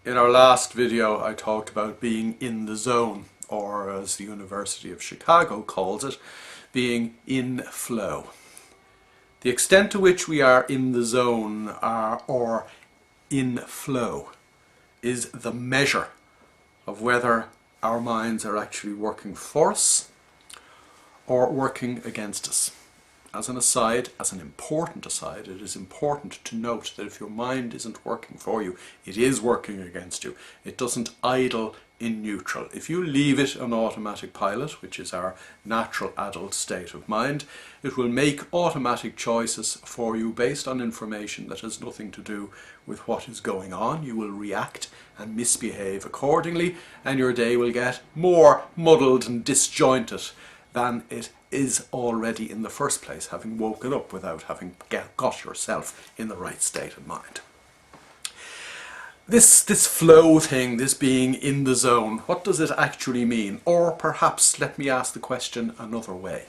In our last video I talked about being in the zone, or as the University of Chicago calls it, being in flow. The extent to which we are in the zone or in flow is the measure of whether our minds are actually working for us or working against us. As an aside, as an important aside, it is important to note that if your mind isn't working for you, it is working against you. It doesn't idle in neutral. If you leave it on automatic pilot, which is our natural adult state of mind, it will make automatic choices for you based on information that has nothing to do with what is going on. You will react and misbehave accordingly, and your day will get more muddled and disjointed than it is already in the first place, having woken up without having got yourself in the right state of mind. This flow thing, this being in the zone, what does it actually mean? Or perhaps let me ask the question another way.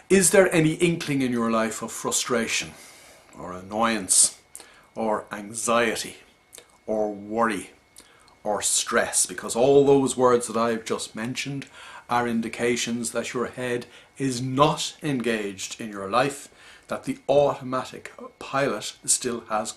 Is there any inkling in your life of frustration or annoyance or anxiety or worry or stress? Because all those words that I've just mentioned are indications that your head is not engaged in your life, that the automatic pilot still has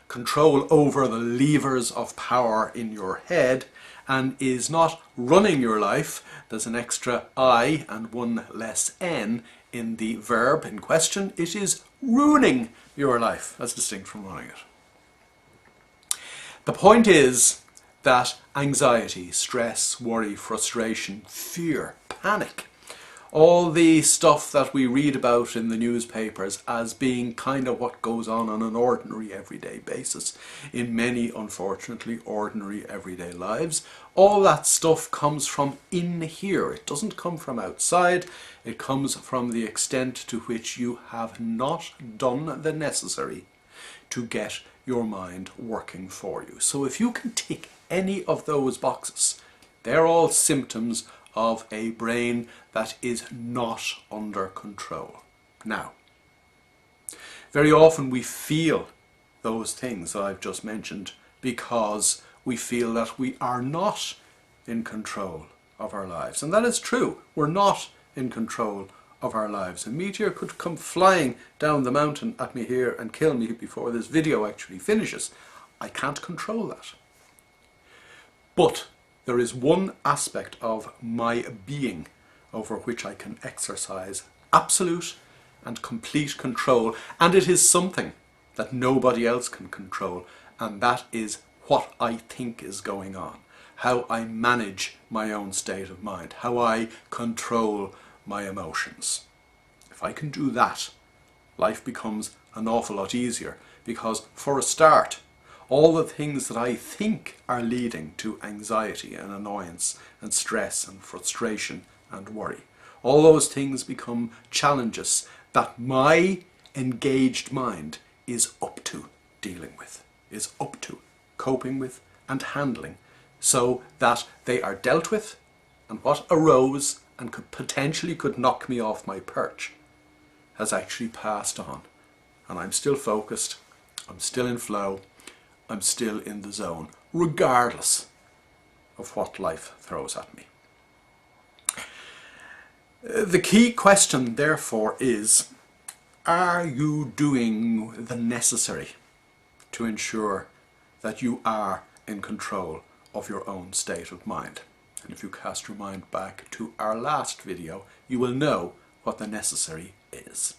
control over the levers of power in your head and is not running your life. There's an extra I and one less N in the verb in question. It is ruining your life as distinct from running it. The point is that anxiety, stress, worry, frustration, fear, panic, all the stuff that we read about in the newspapers as being kind of what goes on an ordinary everyday basis in many, unfortunately, ordinary everyday lives, all that stuff comes from in here. It doesn't come from outside. It comes from the extent to which you have not done the necessary to get your mind working for you. So if you can tick any of those boxes, they're all symptoms of a brain that is not under control. Now, very often we feel those things that I've just mentioned because we feel that we are not in control of our lives. And that is true. We're not in control of our lives. A meteor could come flying down the mountain at me here and kill me before this video actually finishes. I can't control that. But there is one aspect of my being over which I can exercise absolute and complete control, and it is something that nobody else can control, and that is what I think is going on, how I manage my own state of mind, how I control my emotions. If I can do that, life becomes an awful lot easier, because for a start, all the things that I think are leading to anxiety and annoyance and stress and frustration and worry, all those things become challenges that my engaged mind is up to dealing with, is up to coping with and handling, so that they are dealt with, and what arose and could knock me off my perch has actually passed on, and I'm still focused, I'm still in flow, I'm still in the zone, regardless of what life throws at me. The key question, therefore, is, are you doing the necessary to ensure that you are in control of your own state of mind? And if you cast your mind back to our last video, you will know what the necessary is.